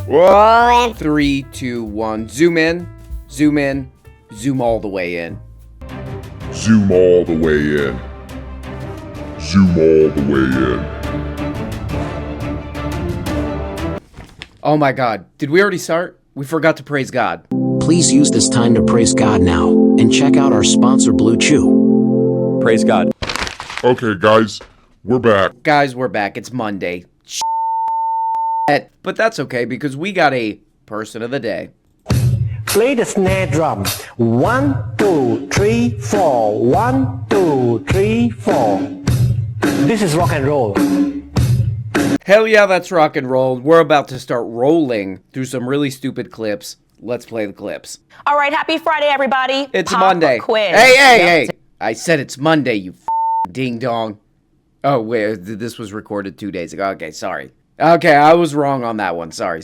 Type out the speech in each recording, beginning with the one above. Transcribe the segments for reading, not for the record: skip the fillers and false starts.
Whoa. 3, 2, 1. Zoom in, zoom all the way in. Zoom all the way in. Zoom all the way in. Oh my God, did we already start? We forgot to praise God. Please use this time to praise God now and check out our sponsor, Blue Chew. Praise God. Okay, guys, we're back. Guys, we're back. It's Monday. But that's okay because we got a person of the day. Play the snare drum. 1, 2, 3, 4. 1, 2, 3, 4. This is rock and roll. Hell yeah, that's rock and roll. We're about to start rolling through some really stupid clips. Let's play the clips. All right, happy Friday, everybody. It's Pop Monday. Quiz. Hey. I said it's Monday, you ding dong. Oh, wait, this was recorded 2 days ago. Okay, sorry. Okay, I was wrong on that one. Sorry.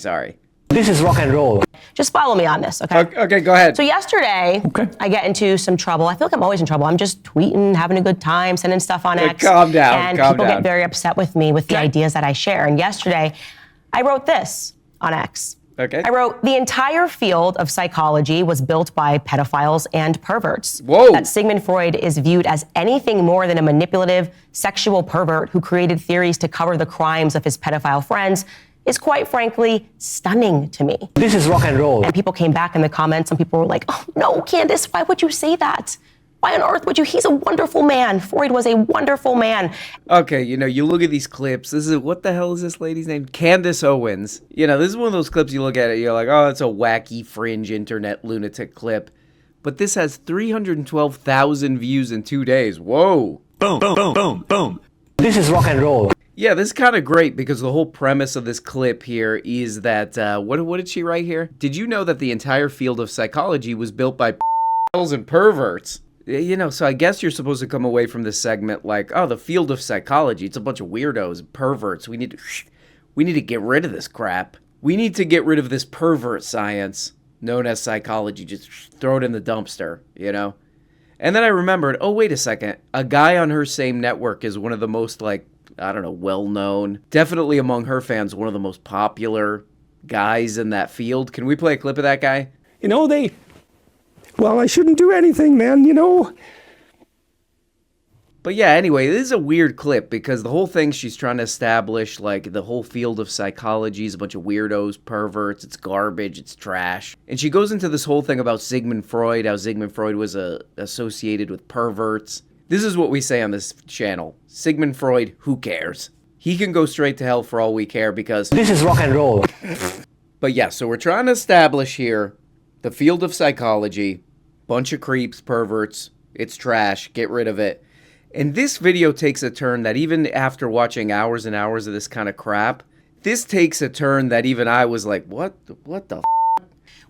This is rock and roll. Just follow me on this, okay? Okay, go ahead. So yesterday, I get into some trouble. I feel like I'm always in trouble. I'm just tweeting, having a good time, sending stuff on X. Calm down, and calm people down. get very upset with me with the ideas that I share. And yesterday, I wrote this on X. Okay. I wrote, the entire field of psychology was built by pedophiles and perverts. Whoa. That Sigmund Freud is viewed as anything more than a manipulative, sexual pervert who created theories to cover the crimes of his pedophile friends is quite frankly stunning to me. This is rock and roll. And people came back in the comments, some people were like, oh no, Candace, why would you say that? Why on earth would you? He's a wonderful man. Freud was a wonderful man. Okay, you look at these clips. This is, what the hell is this lady's name? Candace Owens. This is one of those clips you look at it, you're like, oh, it's a wacky, fringe, internet lunatic clip. But this has 312,000 views in 2 days. Whoa. Boom, boom, boom, boom, boom. This is rock and roll. Yeah, this is kind of great because the whole premise of this clip here is that, what did she write here? Did you know that the entire field of psychology was built by pedophiles and perverts? So I guess you're supposed to come away from this segment like, oh, the field of psychology, it's a bunch of weirdos, perverts. We need to get rid of this crap. We need to get rid of this pervert science known as psychology. Just throw it in the dumpster, And then I remembered, oh, wait a second. A guy on her same network is one of the most, well-known, definitely among her fans, one of the most popular guys in that field. Can we play a clip of that guy? Well, I shouldn't do anything, man, But yeah, anyway, this is a weird clip because the whole thing she's trying to establish, the whole field of psychology is a bunch of weirdos, perverts, it's garbage, it's trash. And she goes into this whole thing about Sigmund Freud, how Sigmund Freud was associated with perverts. This is what we say on this channel. Sigmund Freud, who cares? He can go straight to hell for all we care because... This is rock and roll. But yeah, so we're trying to establish here the field of psychology, bunch of creeps, perverts, it's trash, get rid of it. And this video takes a turn that even after watching hours and hours of this kind of crap, this takes a turn that even I was like, what the f***?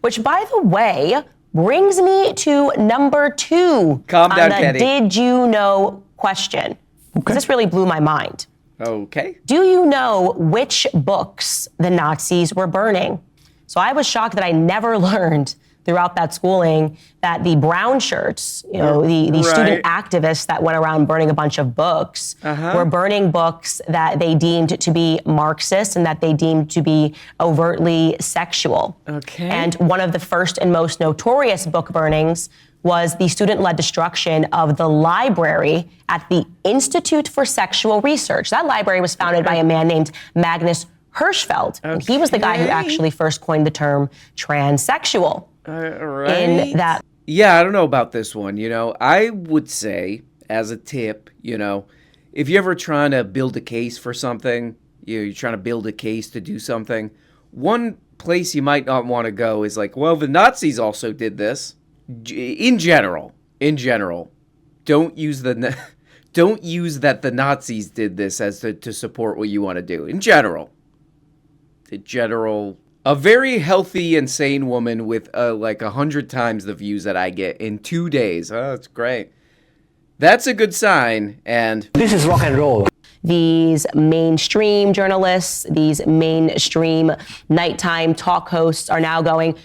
Which, by the way, brings me to number 2 Calm down, on the Kenny. did you know question. Okay. This really blew my mind. Okay. Do you know which books the Nazis were burning? So I was shocked that I never learned throughout that schooling that the brown shirts, the student activists that went around burning a bunch of books were burning books that they deemed to be Marxist and that they deemed to be overtly sexual. Okay. And one of the first and most notorious book burnings was the student-led destruction of the library at the Institute for Sexual Research. That library was founded by a man named Magnus Hirschfeld. And he was the guy who actually first coined the term transsexual. Right. In that. Yeah, I don't know about this one. I would say, as a tip, if you're ever trying to build a case for something, you're trying to build a case to do something, one place you might not want to go is like, well, the Nazis also did this. In general, don't use that the Nazis did this as to support what you want to do. In general, a very healthy and sane woman with 100 times the views that I get in 2 days. Oh, that's great. That's a good sign. And this is rock and roll. These mainstream journalists, these mainstream nighttime talk hosts are now going,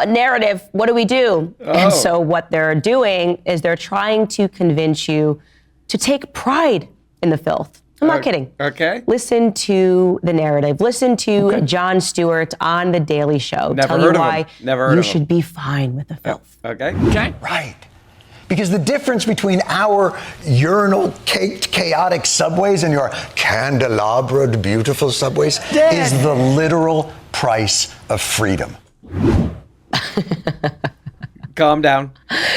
narrative, what do we do? Oh. And so what they're doing is they're trying to convince you to take pride in the filth. I'm not kidding. Okay. Listen to the narrative. Listen to Jon Stewart on The Daily Show. Never tell heard you of why him. Never heard you of him. should be fine with the filth. Okay. Right. Because the difference between our urinal-caked, chaotic subways and your candelabred, beautiful subways is the literal price of freedom. Calm down.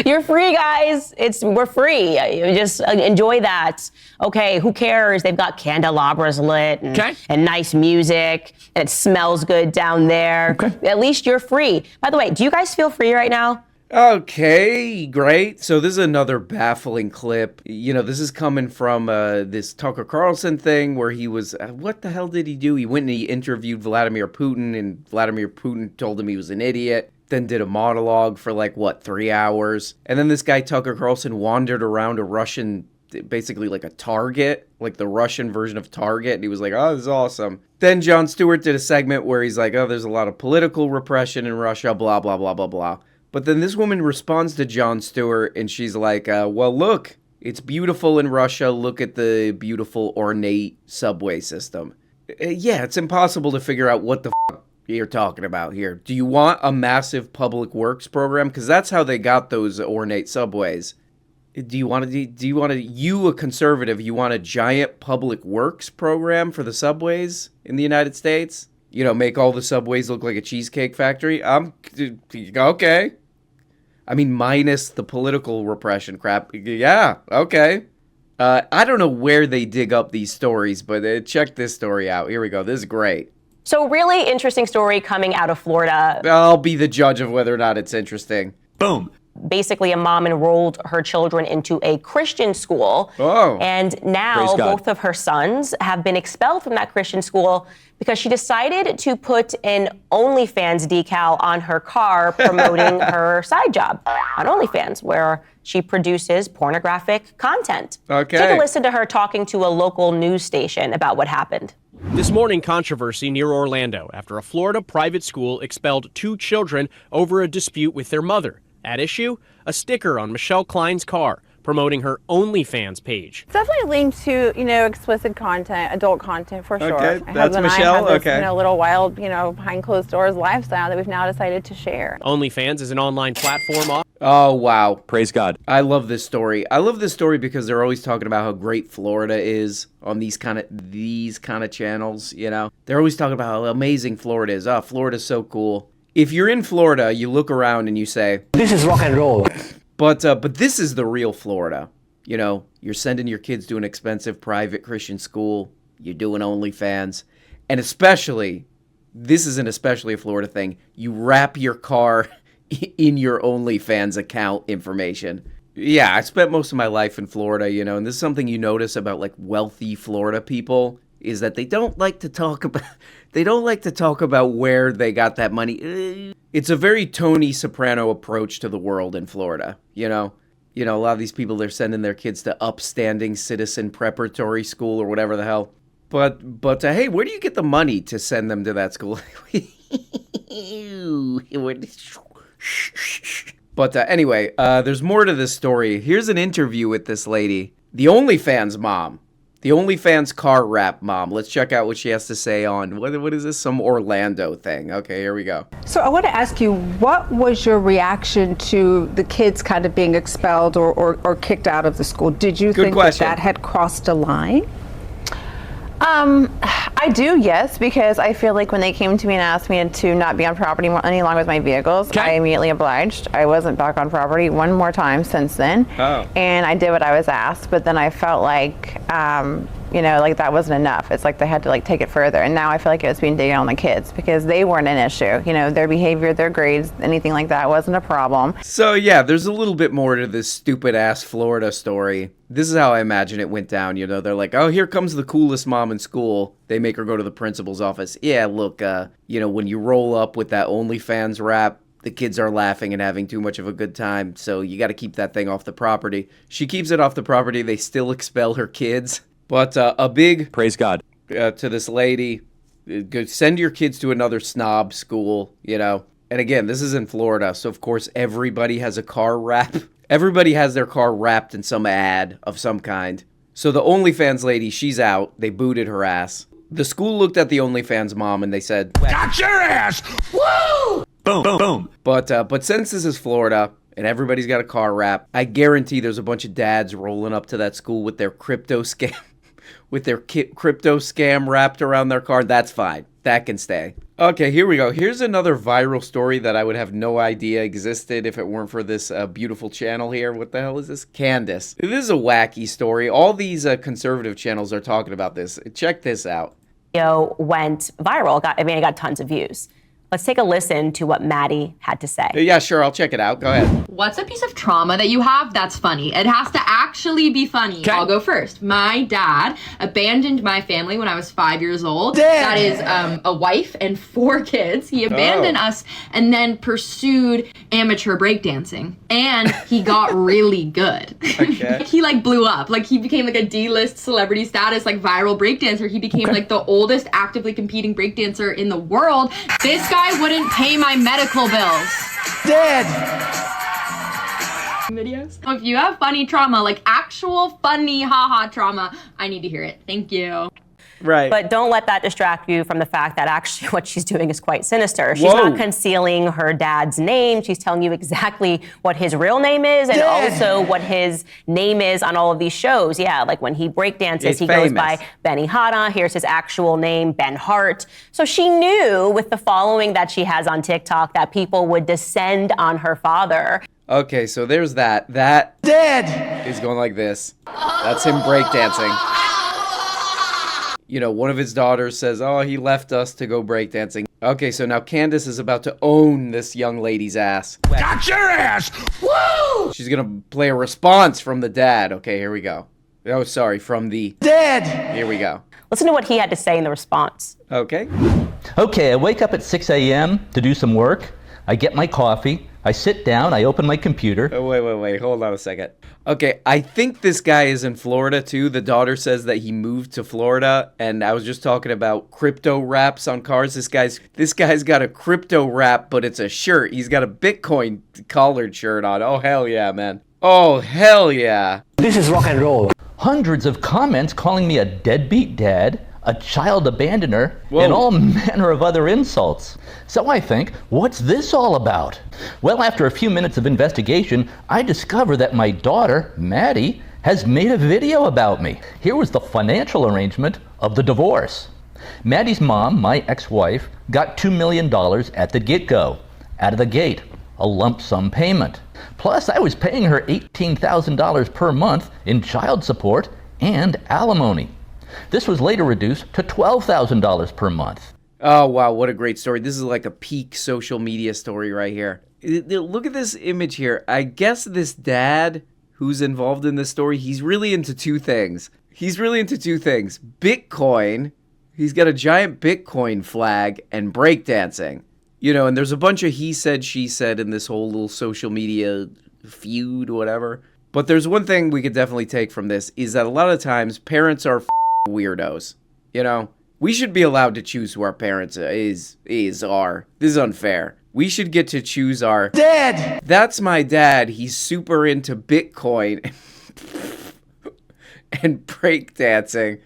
You're free, guys. We're free. You just enjoy that. Okay, who cares? They've got candelabras lit and nice music, and it smells good down there. At least you're free. By the way, do you guys feel free right now? Okay, great. So this is another baffling clip. You know, this is coming from this Tucker Carlson thing where he was, what the hell did he do? He went and he interviewed Vladimir Putin, and Vladimir Putin told him he was an idiot. Then did a monologue for 3 hours. And then this guy, Tucker Carlson, wandered around a Russian, basically like a Target, like the Russian version of Target. And he was like, oh, this is awesome. Then Jon Stewart did a segment where he's like, oh, there's a lot of political repression in Russia, blah, blah, blah, blah, blah. But then this woman responds to Jon Stewart and she's like, well, look, it's beautiful in Russia. Look at the beautiful ornate subway system. Yeah, it's impossible to figure out what the you're talking about here. Do you want a massive public works program? Because that's how they got those ornate subways. You a conservative, you want a giant public works program for the subways in the United States? You know, make all the subways look like a cheesecake factory? Okay. I mean, minus the political repression crap. Yeah, okay. I don't know where they dig up these stories, but check this story out. Here we go. This is great. So really interesting story coming out of Florida. I'll be the judge of whether or not it's interesting. Boom. Basically, a mom enrolled her children into a Christian school. Oh. And now both of her sons have been expelled from that Christian school because she decided to put an OnlyFans decal on her car promoting her side job on OnlyFans, where she produces pornographic content. Okay. Take a listen to her talking to a local news station about what happened. This morning, controversy near Orlando after a Florida private school expelled 2 children over a dispute with their mother. At issue, a sticker on Michelle Klein's car promoting her OnlyFans page. It's definitely linked to, explicit content, adult content for sure. Okay, My that's husband Michelle. And I have this, Okay. little wild, behind closed doors lifestyle that we've now decided to share. OnlyFans is an online platform. Oh, wow. Praise God. I love this story. I love this story because they're always talking about how great Florida is on these kind of channels, you know. They're always talking about how amazing Florida is. Oh, Florida's so cool. If you're in Florida, you look around and you say, This is rock and roll. But this is the real Florida. You know, you're sending your kids to an expensive private Christian school. You're doing OnlyFans. And especially, this is an especially a Florida thing, you wrap your car in your OnlyFans account information. Yeah, I spent most of my life in Florida, and this is something you notice about wealthy Florida people is that they don't like to talk about where they got that money. It's a very Tony Soprano approach to the world in Florida, a lot of these people, they're sending their kids to upstanding citizen preparatory school or whatever the hell. But hey, where do you get the money to send them to that school? But anyway, there's more to this story. Here's an interview with this lady, the OnlyFans mom, the OnlyFans car wrap mom. Let's check out what she has to say on, what is this, some Orlando thing. Okay, here we go. So I want to ask you, what was your reaction to the kids kind of being expelled or kicked out of the school? Did you think that had crossed a line? I do, yes, because I feel like when they came to me and asked me to not be on property any longer with my vehicles, I immediately obliged. I wasn't back on property one more time since then. Oh. And I did what I was asked, but then I felt like, that wasn't enough. It's like they had to take it further. And now I feel like it was being taken on the kids because they weren't an issue. Their behavior, their grades, anything like that wasn't a problem. So yeah, there's a little bit more to this stupid ass Florida story. This is how I imagine it went down. They're like, oh, here comes the coolest mom in school. They make her go to the principal's office. Yeah, look, when you roll up with that OnlyFans rap, the kids are laughing and having too much of a good time. So you got to keep that thing off the property. She keeps it off the property. They still expel her kids. But a big praise God to this lady. Go send your kids to another snob school, And again, this is in Florida. So of course, everybody has a car wrap. Everybody has their car wrapped in some ad of some kind. So the OnlyFans lady, she's out. They booted her ass. The school looked at the OnlyFans mom and they said, got your ass! Woo! Boom, boom, boom. But since this is Florida and everybody's got a car wrap, I guarantee there's a bunch of dads rolling up to that school with their crypto scam, crypto scam wrapped around their car. That's fine. That can stay. Okay, here we go. Here's another viral story that I would have no idea existed if it weren't for this beautiful channel here. What the hell is this? Candace. This is a wacky story. All these conservative channels are talking about this. Check this out. Went viral. It got tons of views. Let's take a listen to what Maddie had to say. Yeah, sure. I'll check it out. Go ahead. What's a piece of trauma that you have that's funny? It has to actually be funny. Okay. I'll go first. My dad abandoned my family when I was 5 years old. That is a wife and 4 kids. He abandoned us and then pursued amateur breakdancing. And he got really good. Okay. He blew up. He became a D-list celebrity status, viral breakdancer. He became the oldest actively competing breakdancer in the world. This guy wouldn't pay my medical bills. Dead. Videos. If you have funny trauma, actual funny haha trauma, I need to hear it. Thank you. Right. But don't let that distract you from the fact that actually what she's doing is quite sinister. She's not concealing her dad's name. She's telling you exactly what his real name is and also what his name is on all of these shows. Yeah, when he breakdances, he goes by Benihana. Here's his actual name, Ben Hart. So she knew with the following that she has on TikTok that people would descend on her father. Okay, so there's that. That is going like this. That's him breakdancing. One of his daughters says, oh, he left us to go breakdancing. Okay, so now Candace is about to own this young lady's ass. Got your ass! Woo! She's gonna play a response from the dad. Okay, here we go. Oh, sorry, from the dad. Here we go. Listen to what he had to say in the response. Okay. Okay, I wake up at 6 a.m. to do some work. I get my coffee. I sit down, I open my computer. Oh, wait, hold on a second. Okay, I think this guy is in Florida too. The daughter says that he moved to Florida, and I was just talking about crypto wraps on cars. This guy's got a crypto wrap, but it's a shirt. He's got a Bitcoin collared shirt on. Oh, hell yeah, man. Oh, hell yeah. This is rock and roll. Hundreds of comments calling me a deadbeat dad, a child abandoner, and all manner of other insults. So I think, what's this all about? Well, after a few minutes of investigation, I discover that my daughter, Maddie, has made a video about me. Here was the financial arrangement of the divorce. Maddie's mom, my ex-wife, got $2 million at the get-go, out of the gate, a lump sum payment. Plus, I was paying her $18,000 per month in child support and alimony. This was later reduced to $12,000 per month. Oh, wow, what a great story. This is like a peak social media story right here. Look at this image here. I guess this dad who's involved in this story, he's really into two things. Bitcoin, he's got a giant Bitcoin flag, and breakdancing. And there's a bunch of he said, she said in this whole little social media feud, whatever. But there's one thing we could definitely take from this, is that a lot of times parents are weirdos. We should be allowed to choose who our parents are. This is unfair. We should get to choose our dad. That's my dad. He's super into Bitcoin and breakdancing.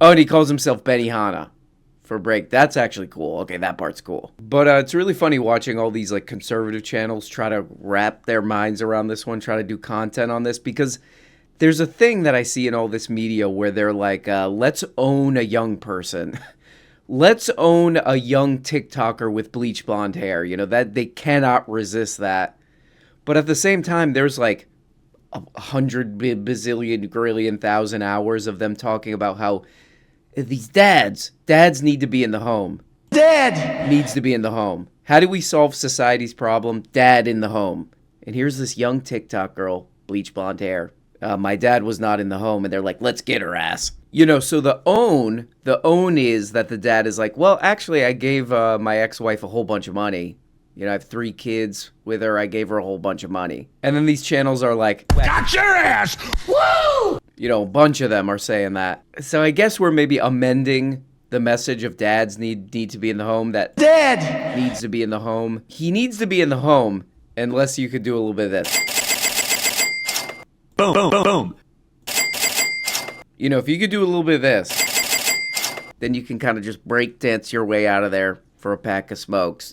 Oh, and he calls himself Benihana for break. That's actually cool. Okay, that part's cool. But it's really funny watching all these conservative channels try to wrap their minds around this one, try to do content on this, because there's a thing that I see in all this media where they're like, let's own a young person. Let's own a young TikToker with bleach blonde hair. That they cannot resist that. But at the same time, there's 100 bazillion, grillion, thousand hours of them talking about how these dads need to be in the home. Dad needs to be in the home. How do we solve society's problem? Dad in the home. And here's this young TikTok girl, bleach blonde hair. My dad was not in the home, and they're like, let's get her ass. So the own is that the dad is like, well, actually, I gave my ex-wife a whole bunch of money. I have 3 kids with her. I gave her a whole bunch of money. And then these channels are like, got your ass! Woo! A bunch of them are saying that. So I guess we're maybe amending the message of dads need to be in the home, that dad needs to be in the home. He needs to be in the home, unless you could do a little bit of this. Boom, boom, boom, boom. You know, if you could do a little bit of this, then you can kind of just break dance your way out of there for a pack of smokes.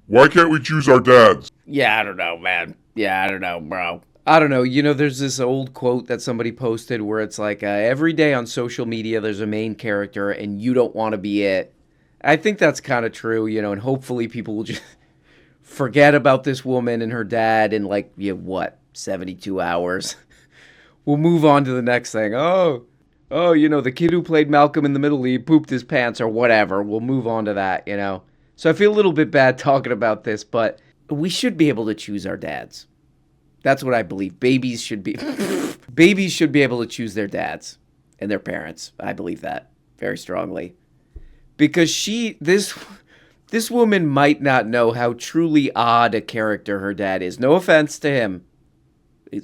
Why can't we choose our dads? Yeah, I don't know, man. Yeah, I don't know, bro. I don't know. You know, there's this old quote that somebody posted where it's like, every day on social media, there's a main character and you don't want to be it. I think that's kind of true, you know, and hopefully people will just forget about this woman and her dad in 72 hours. We'll move on to the next thing. Oh, you know, the kid who played Malcolm in the Middle, he pooped his pants or whatever. We'll move on to that, you know. So I feel a little bit bad talking about this, but we should be able to choose our dads. That's what I believe. Babies should be able to choose their dads and their parents. I believe that very strongly. Because this woman might not know how truly odd a character her dad is. No offense to him.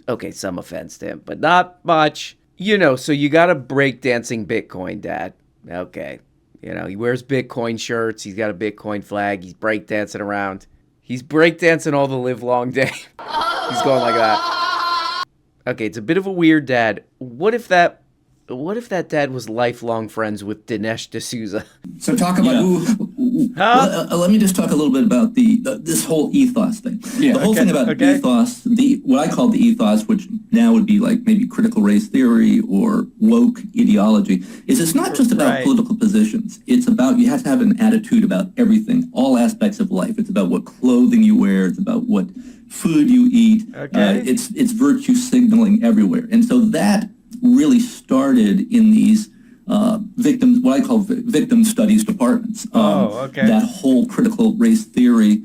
Okay, some offense to him, but not much. You know, so you got a breakdancing Bitcoin dad. Okay. You know, he wears Bitcoin shirts. He's got a Bitcoin flag. He's breakdancing around. He's breakdancing all the live long day. He's going like that. Okay, it's a bit of a weird dad. What if that dad was lifelong friends with Dinesh D'Souza? So talk about let me just talk a little bit about this whole ethos thing. Yeah, the whole thing about ethos, what I call the ethos, which now would be like maybe critical race theory or woke ideology, is it's not just about political positions. It's about, you have to have an attitude about everything, all aspects of life. It's about what clothing you wear. It's about what food you eat. It's virtue signaling everywhere. And so that really started in these what I call victim studies departments. That whole critical race theory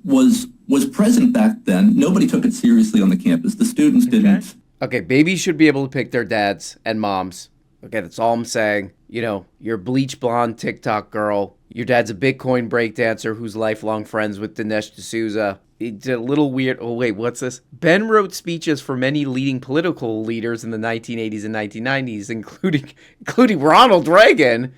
was present back then. Nobody took it seriously on the campus. The students didn't. Okay, babies should be able to pick their dads and moms. Okay, that's all I'm saying. You know, you're a bleach blonde TikTok girl. Your dad's a Bitcoin breakdancer who's lifelong friends with Dinesh D'Souza. It's a little weird. Oh, wait, what's this? Ben wrote speeches for many leading political leaders in the 1980s and 1990s, including Ronald Reagan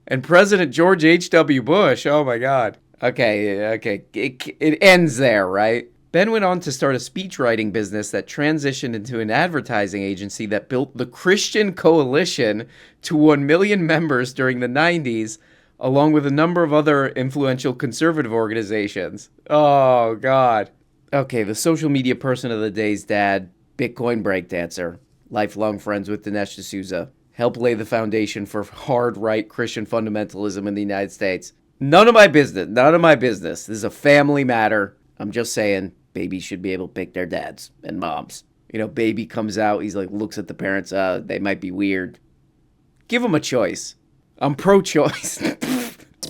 and President George H.W. Bush. Oh, my God. Okay. It ends there, right? Ben went on to start a speechwriting business that transitioned into an advertising agency that built the Christian Coalition to 1 million members during the 90s, along with a number of other influential conservative organizations. Oh, God. Okay, the social media person of the day's dad, Bitcoin breakdancer, lifelong friends with Dinesh D'Souza, helped lay the foundation for hard right Christian fundamentalism in the United States. None of my business. This is a family matter. I'm just saying, babies should be able to pick their dads and moms. You know, baby comes out, he's like, looks at the parents, they might be weird. Give them a choice. I'm pro-choice.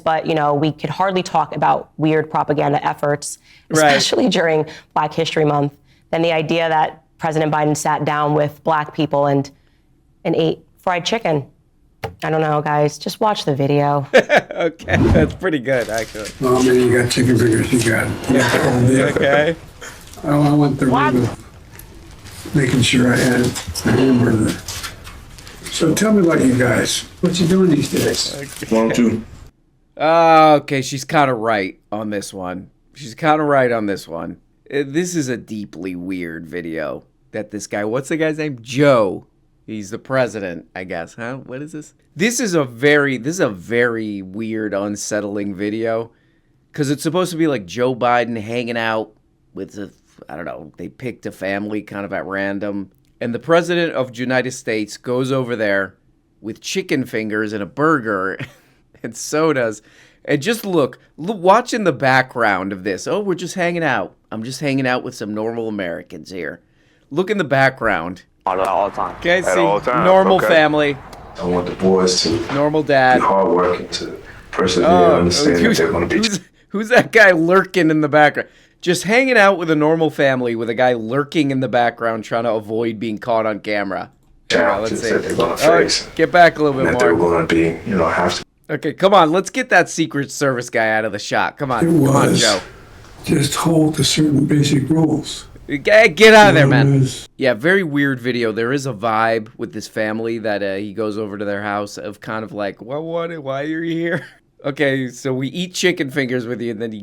But, you know, we could hardly talk about weird propaganda efforts, especially during Black History Month, than the idea that President Biden sat down with Black people and ate fried chicken. I don't know, guys. Just watch the video. Okay, that's pretty good, actually. Well, I mean, you got chicken fingers, you got. Okay. I went through making sure I had a hamburger. So tell me about you guys. What you doing these days? Why don't you? Okay, she's kind of right on this one. This is a deeply weird video that this guy, what's the guy's name? Joe. He's the president, I guess, huh? What is this? This is a very weird, unsettling video. Because it's supposed to be like Joe Biden hanging out with, I don't know, they picked a family kind of at random. And the president of the United States goes over there with chicken fingers and a burger and sodas. And just look, watch in the background of this. Oh, we're just hanging out. I'm just hanging out with some normal Americans here. Look in the background. All the time. Okay, see, normal family. I want the boys to normal dad, be hardworking, to persevere, understand that they're going to be. Who's that guy lurking in the background? Just hanging out with a normal family with a guy lurking in the background trying to avoid being caught on camera. Challenges that they're going to face. Get back a little bit more. That they're going to be, have to. Okay, come on. Let's get that Secret Service guy out of the shot. Come on, Joe. Just hold to certain basic rules. Get out of there, man. Yeah, very weird video. There is a vibe with this family that he goes over to their house of kind of like, why are you here? Okay, so we eat chicken fingers with you, and then you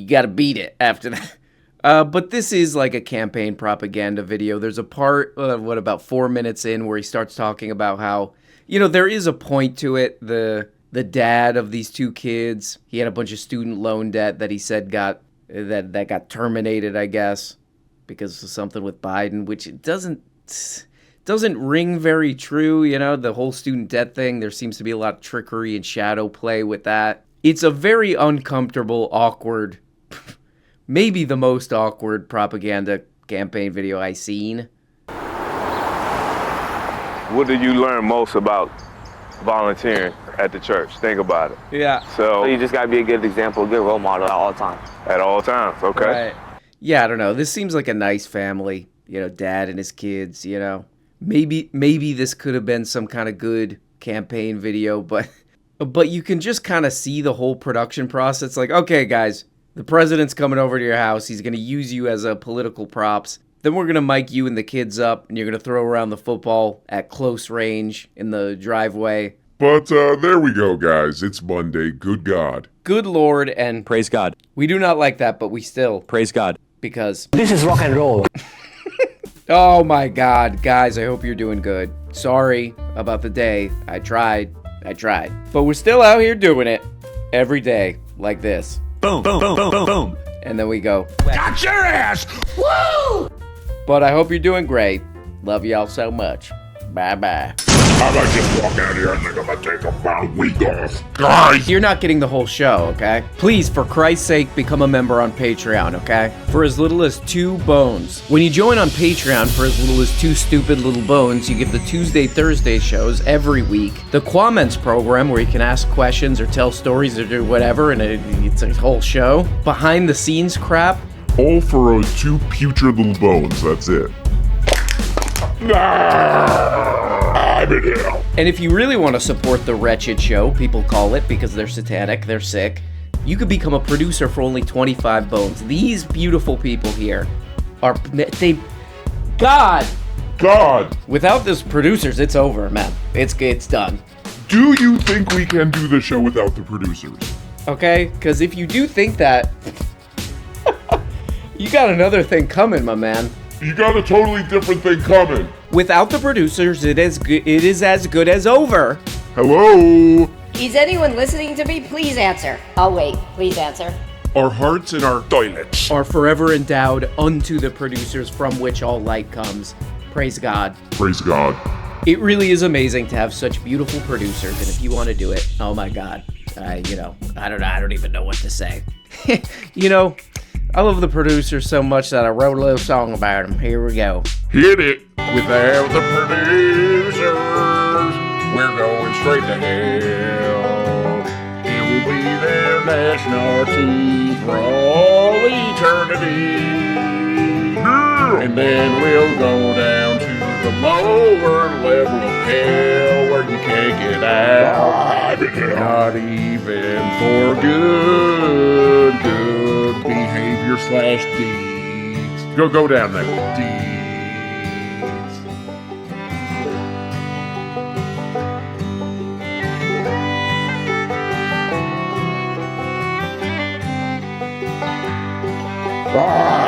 got to beat it after that. But this is like a campaign propaganda video. There's a part, about 4 minutes in, where he starts talking about how, there is a point to it. The dad of these two kids, he had a bunch of student loan debt that he said got terminated, I guess, because of something with Biden, which it doesn't ring very true. The whole student debt thing, there seems to be a lot of trickery and shadow play with that. It's a very uncomfortable, awkward, maybe the most awkward propaganda campaign video I've seen. What do you learn most about volunteering at the church? Think about it. Yeah. So you just gotta be a good example, a good role model at all times. At all times, okay. Right. Yeah, I don't know. This seems like a nice family, dad and his kids, Maybe this could have been some kind of good campaign video, but you can just kind of see the whole production process. Like, okay, guys, the president's coming over to your house. He's going to use you as a political props. Then we're going to mic you and the kids up, and you're going to throw around the football at close range in the driveway. But there we go, guys. It's Monday. Good God. Good Lord, and praise God. We do not like that, but we still praise God. Because this is rock and roll. Oh my God, guys, I hope you're doing good. Sorry about the day. I tried. But we're still out here doing it every day like this. Boom, boom, boom, boom, boom, boom. And then we go, got your ass! Woo! But I hope you're doing great. Love y'all so much. Bye-bye. I might just walk out here and think I'm gonna take about a week off. Guys! You're not getting the whole show, okay? Please, for Christ's sake, become a member on Patreon, okay? For as little as 2 bones. When you join on Patreon for as little as 2 stupid little bones, you get the Tuesday, Thursday shows every week. The Quaments program, where you can ask questions or tell stories or do whatever, and it's a whole show. Behind the scenes crap. All for 2 putrid little bones, that's it. I'm in hell. And if you really want to support the wretched show, people call it, because they're satanic, they're sick, you could become a producer for only 25 bones. These beautiful people here are, God! Without these producers, it's over, man. It's done. Do you think we can do the show without the producers? Okay, because if you do think that, you got another thing coming, my man. You got a totally different thing coming. Without the producers, it is as good as over. Hello? Is anyone listening to me? Please answer. I'll wait. Please answer. Our hearts and our toilets are forever endowed unto the producers from which all light comes. Praise God. Praise God. It really is amazing to have such beautiful producers, and if you want to do it, oh my God. I don't even know what to say. I love the producers so much that I wrote a little song about them. Here we go. Hit it. Without the producers, we're going straight to hell. It will be their national team for all eternity. Yeah. And then we'll go down to the lower level of hell where you can't get out. Not even for good behavior / deeds. Go down there. Deeds. Ah!